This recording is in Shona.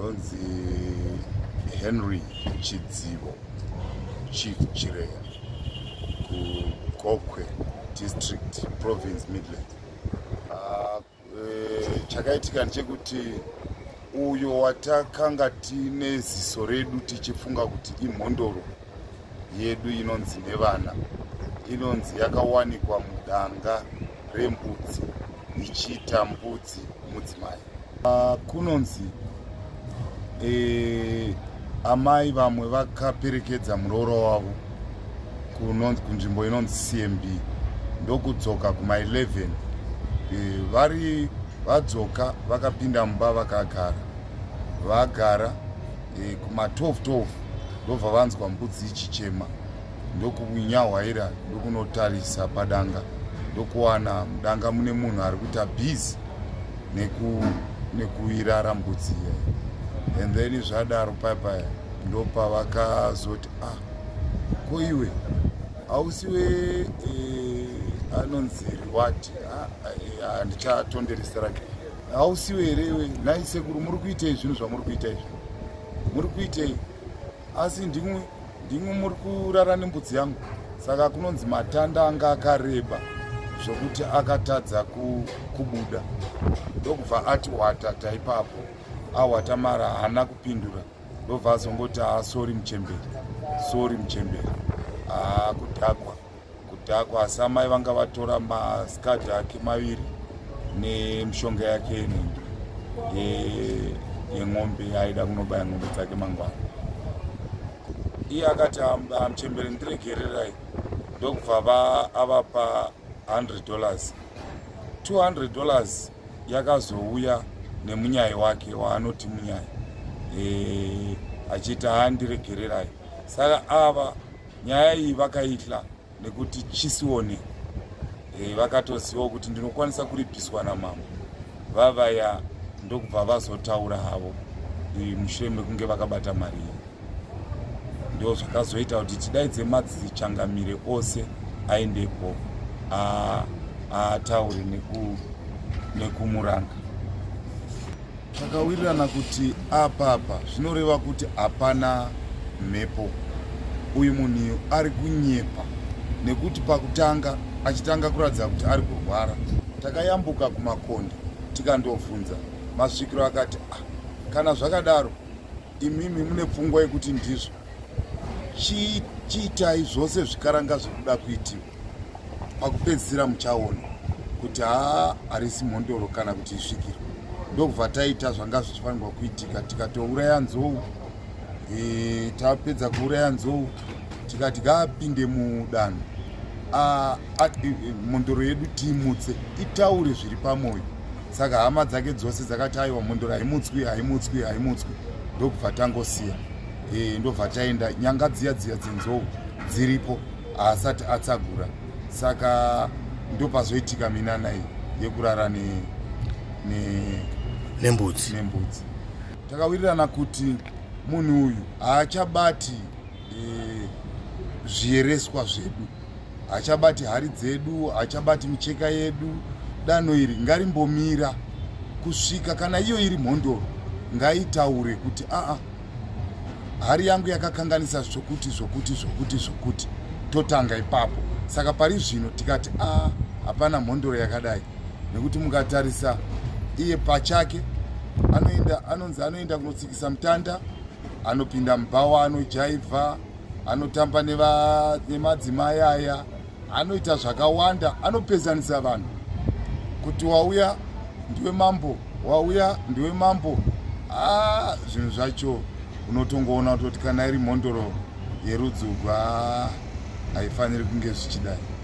Ndonzi Henry Chidzivo, Chief Chireya, Gokwe District, Province Midlands. Chakaitika ndechekuti uyo watakanga tine ziso redu tichifunga kuti imhondoro yedu inonzi nevana, inonzi yakawanikwa mudanga rembudzi ichiita mbudzi mudzimai. Kunonzi amai vamwe vakaperekedza murooro wavo kunzvimbo inonzi CMB ndokudzoka kuma11 vari vadzoka vakapinda mumba vagara kuma12 ndobva vanzwa mbudzi ichichema, ndokunyahwaira ndokunotarisa padanga ndokuwana mudanga mune munhu ari kuita bhizi nekuirara mbudzi iyayi. And then zvadaro paipai ndopa vakazoti ko iwe hausiwe anonzi riwati handichatonderesera hausiwe here iwe nhai sekuru muri kuitei zvinhu zvamuri kuita izvi, muri kuitei? Asi ndimwe muri kurara nembudzi yangu. Saka kunonzi matanda anga akareba zvokuti akatadza kubuda, ndokubva ati watata ipapo awata mara haana kupindura, ndobva azongoti sori muchemberi. Kudhakwa. Asi amai vanga vatora masikadhi ake maviri nemishonga yake yeng'ombe aida kunobaya ng'ombe dzake mangwana. Iye akati muchemberi ndiregererai, ndokubva avapa $100. $200 yakazouya nemunyai wake waanoti munyai achiti handiregererai. Saka ava nyaya iyi vakaitla nekuti chisione, vakatoziva kuti ndinokwanisa kuripiswa namama. Vavaya ndokubva vazotaura havo mushure mekunge vakabata mari iyi. Ndo zvakazoita kuti tidaidze madzichangamire ose aendepo ataure nekumuranga. Zvakawirirana kuti apapa zvinoreva kuti hapana mhepo. Uyu munhu ari kunyepa nekuti pakutanga achitanga kuratidza kuti ari kurwara, takayambuka kumakonde tikandobvunza masvikiro akati kana zvakadaro imimi mune pfungwa yekuti ndizvo chiitai zvose zvikaranga zvekuda kuitiwa. Pakupedzisira muchaona kuti harisi mhondoro kana kuti isvikiro. Ndokubva taita zvanga zvichifanirwa kuitika, tikatouraya nzou. Tapedza kuuraya nzou tikati ngapinde mudanho, mhondoro yedu tiimutse itaure zviri pamwoyo. Saka hama dzake dzose dzakati aiwa mhondoro haimutswi. Ndokubva tangosiya, ndobva taenda nyanga dziya dzenzou dziripo asati atsagura. Saka ndopazoitika minana iyi yekurara nembudzi. Takawirirana kuti munhu uyu haachabati zviereswa zvedu, haachabati hari dzedu, haachabati micheka yedu. Danho iri ngarimbomira kusvika kana iyo iri mhondoro ngaitaure kuti hari yangu yakakanganisa zvokuti totanga ipapo. Saka pari zvino tikati hapana mhondoro yakadai, nekuti mukatarisa iye pachake anonzi anoenda kunotsikisa mutanda, anopinda mubhawa, anojaivha, anotamba nemadzimai aya, anoita zvakawanda, anopezanisa vanhu kuti wauya ndiwe mambo. Zvinhu zvacho unotongoona kuti kana iri mhondoro yerudzi urwu haifaniri kunge zvichidai.